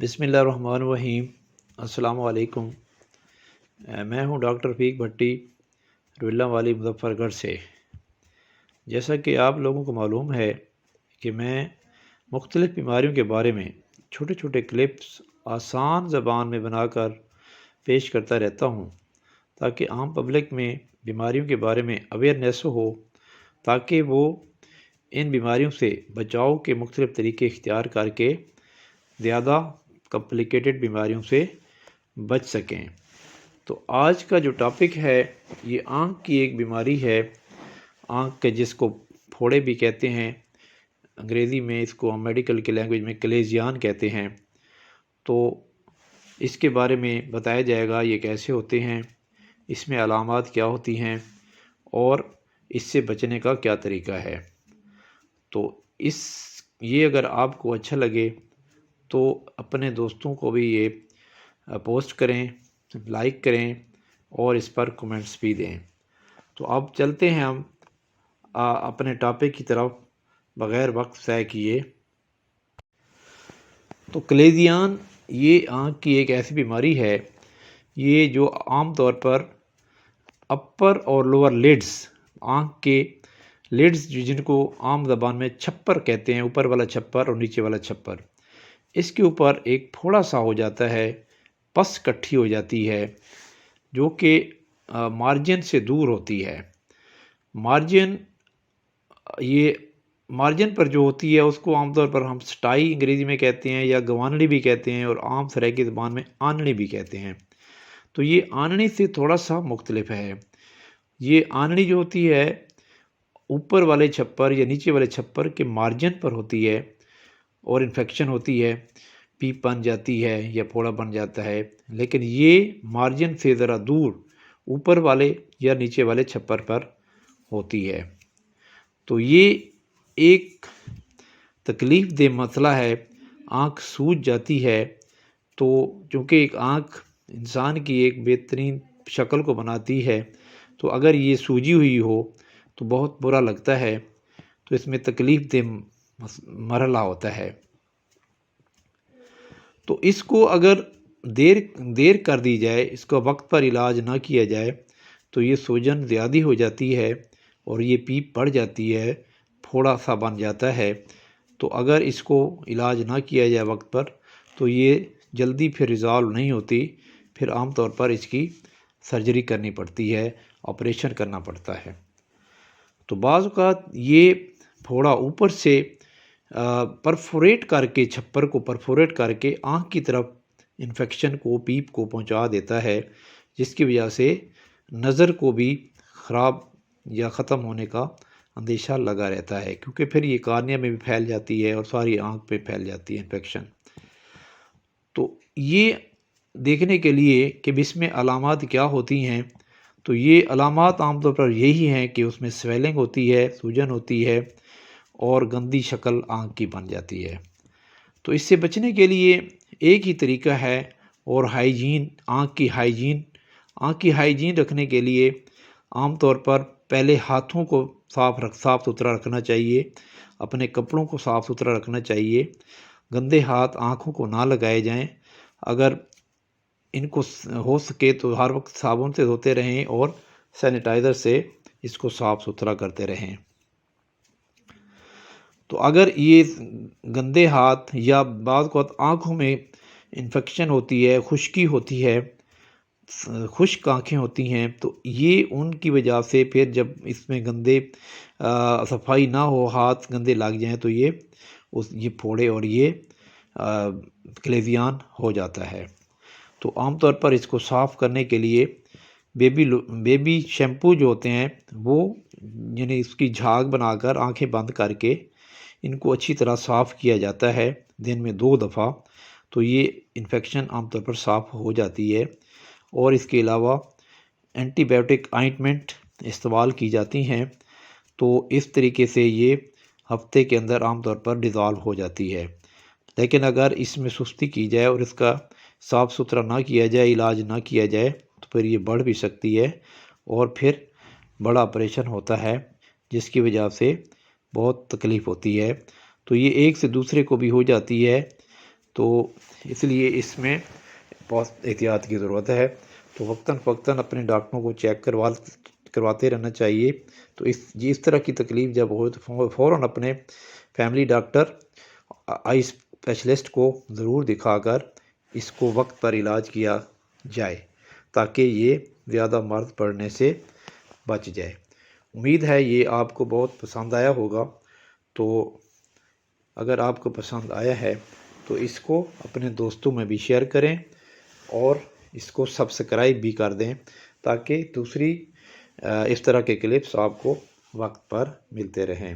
بسم اللہ الرحمن الرحیم۔ السلام علیکم۔ میں ہوں ڈاکٹر رفیق بھٹی، رویلا والی مظفر گڑھ سے۔ جیسا کہ آپ لوگوں کو معلوم ہے کہ میں مختلف بیماریوں کے بارے میں چھوٹے چھوٹے کلپس آسان زبان میں بنا کر پیش کرتا رہتا ہوں تاکہ عام پبلک میں بیماریوں کے بارے میں اویئرنیس ہو، تاکہ وہ ان بیماریوں سے بچاؤ کے مختلف طریقے اختیار کر کے زیادہ کمپلیکیٹڈ بیماریوں سے بچ سکیں۔ تو آج کا جو ٹاپک ہے یہ آنکھ کی ایک بیماری ہے، آنکھ کے جس کو پھوڑے بھی کہتے ہیں، انگریزی میں اس کو ہم میڈیکل کی لینگویج میں کلیزیان کہتے ہیں۔ تو اس کے بارے میں بتایا جائے گا یہ کیسے ہوتے ہیں، اس میں علامات کیا ہوتی ہیں اور اس سے بچنے کا کیا طریقہ ہے۔ تو یہ اگر آپ کو اچھا لگے تو اپنے دوستوں کو بھی یہ پوسٹ کریں، لائک کریں اور اس پر کمنٹس بھی دیں۔ تو اب چلتے ہیں ہم اپنے ٹاپک کی طرف بغیر وقت ضائع کیے۔ تو کلیزیان یہ آنکھ کی ایک ایسی بیماری ہے، یہ جو عام طور پر اپر اور لوور لیڈز، آنکھ کے لیڈز جن کو عام زبان میں چھپر کہتے ہیں، اوپر والا چھپر اور نیچے والا چھپر، اس کے اوپر ایک پھوڑا سا ہو جاتا ہے، پس کٹھی ہو جاتی ہے جو کہ مارجن سے دور ہوتی ہے۔ مارجن پر جو ہوتی ہے اس کو عام طور پر ہم سٹائی انگریزی میں کہتے ہیں یا گوانڑی بھی کہتے ہیں، اور عام سرائیکی زبان میں آنڑی بھی کہتے ہیں۔ تو یہ آنڑی سے تھوڑا سا مختلف ہے۔ یہ آنڑی جو ہوتی ہے اوپر والے چھپر یا نیچے والے چھپر کے مارجن پر ہوتی ہے، اور انفیکشن ہوتی ہے، پیپ بن جاتی ہے یا پھوڑا بن جاتا ہے، لیکن یہ مارجن سے ذرا دور اوپر والے یا نیچے والے چھپر پر ہوتی ہے۔ تو یہ ایک تکلیف دہ مسئلہ ہے، آنکھ سوج جاتی ہے۔ تو چونکہ ایک آنکھ انسان کی ایک بہترین شکل کو بناتی ہے، تو اگر یہ سوجی ہوئی ہو تو بہت برا لگتا ہے، تو اس میں تکلیف دہ مرحلہ ہوتا ہے۔ تو اس کو اگر دیر کر دی جائے، اس کو وقت پر علاج نہ کیا جائے تو یہ سوجن زیادہ ہو جاتی ہے اور یہ پیپ بڑھ جاتی ہے، پھوڑا سا بن جاتا ہے۔ تو اگر اس کو علاج نہ کیا جائے وقت پر تو یہ جلدی پھر ریزالو نہیں ہوتی، پھر عام طور پر اس کی سرجری کرنی پڑتی ہے، آپریشن کرنا پڑتا ہے۔ تو بعض اوقات یہ پھوڑا اوپر سے پرفوریٹ کر کے، چھپر کو پرفوریٹ کر کے آنکھ کی طرف انفیکشن کو، پیپ کو پہنچا دیتا ہے، جس کی وجہ سے نظر کو بھی خراب یا ختم ہونے کا اندیشہ لگا رہتا ہے، کیونکہ پھر یہ کارنیا میں بھی پھیل جاتی ہے اور ساری آنکھ پہ پھیل جاتی ہے انفیکشن۔ تو یہ دیکھنے کے لیے کہ اس میں علامات کیا ہوتی ہیں، تو یہ علامات عام طور پر یہی ہیں کہ اس میں سویلنگ ہوتی ہے، سوجن ہوتی ہے اور گندی شکل آنکھ کی بن جاتی ہے۔ تو اس سے بچنے کے لیے ایک ہی طریقہ ہے، اور آنکھ کی ہائیجین رکھنے کے لیے عام طور پر پہلے ہاتھوں کو صاف ستھرا رکھنا چاہیے، اپنے کپڑوں کو صاف ستھرا رکھنا چاہیے، گندے ہاتھ آنکھوں کو نہ لگائے جائیں، اگر ان کو ہو سکے تو ہر وقت صابن سے دھوتے رہیں اور سینیٹائزر سے اس کو صاف ستھرا کرتے رہیں۔ تو اگر یہ گندے ہاتھ یا بعض اوقات آنکھوں میں انفیکشن ہوتی ہے، خشکی ہوتی ہے، خشک آنکھیں ہوتی ہیں، تو یہ ان کی وجہ سے پھر جب اس میں صفائی نہ ہو، ہاتھ گندے لگ جائیں تو یہ پھوڑے اور یہ کلیزیان ہو جاتا ہے۔ تو عام طور پر اس کو صاف کرنے کے لیے بیبی شیمپو جو ہوتے ہیں وہ، یعنی اس کی جھاگ بنا کر آنکھیں بند کر کے ان کو اچھی طرح صاف کیا جاتا ہے دن میں 2 دفعہ، تو یہ انفیکشن عام طور پر صاف ہو جاتی ہے۔ اور اس کے علاوہ اینٹی بائیوٹک آئنٹمنٹ استعمال کی جاتی ہیں، تو اس طریقے سے یہ ہفتے کے اندر عام طور پر ڈیزالو ہو جاتی ہے۔ لیکن اگر اس میں سستی کی جائے اور اس کا صاف ستھرا نہ کیا جائے، علاج نہ کیا جائے، تو پھر یہ بڑھ بھی سکتی ہے اور پھر بڑا آپریشن ہوتا ہے، جس کی وجہ سے بہت تکلیف ہوتی ہے۔ تو یہ ایک سے دوسرے کو بھی ہو جاتی ہے، تو اس لیے اس میں بہت احتیاط کی ضرورت ہے۔ تو وقتاً فوقتاً اپنے ڈاکٹروں کو چیک کرواتے رہنا چاہیے۔ تو اس طرح کی تکلیف جب ہو تو فوراً اپنے فیملی ڈاکٹر آئی اسپیشلسٹ کو ضرور دکھا کر اس کو وقت پر علاج کیا جائے تاکہ یہ زیادہ مرض پڑنے سے بچ جائے۔ امید ہے یہ آپ کو بہت پسند آیا ہوگا۔ تو اگر آپ کو پسند آیا ہے تو اس کو اپنے دوستوں میں بھی شیئر کریں اور اس کو سبسکرائب بھی کر دیں تاکہ دوسری اس طرح کے کلپس آپ کو وقت پر ملتے رہیں۔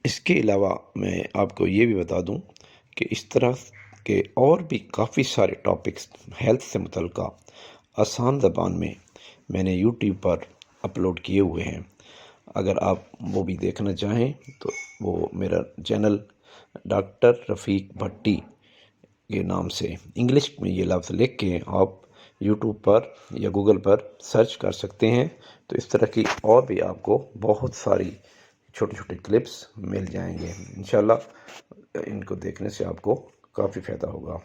اس کے علاوہ میں آپ کو یہ بھی بتا دوں کہ اس طرح کے اور بھی کافی سارے ٹاپکس ہیلتھ سے متعلقہ آسان زبان میں نے یوٹیوب پر اپلوڈ کیے ہوئے ہیں۔ اگر آپ وہ بھی دیکھنا چاہیں تو وہ میرا چینل ڈاکٹر رفیق بھٹی کے نام سے انگلش میں یہ لفظ لکھ کے آپ یوٹیوب پر یا گوگل پر سرچ کر سکتے ہیں۔ تو اس طرح کی اور بھی آپ کو بہت ساری چھوٹے چھوٹے کلپس مل جائیں گے۔ انشاءاللہ ان کو دیکھنے سے آپ کو کافی فائدہ ہوگا۔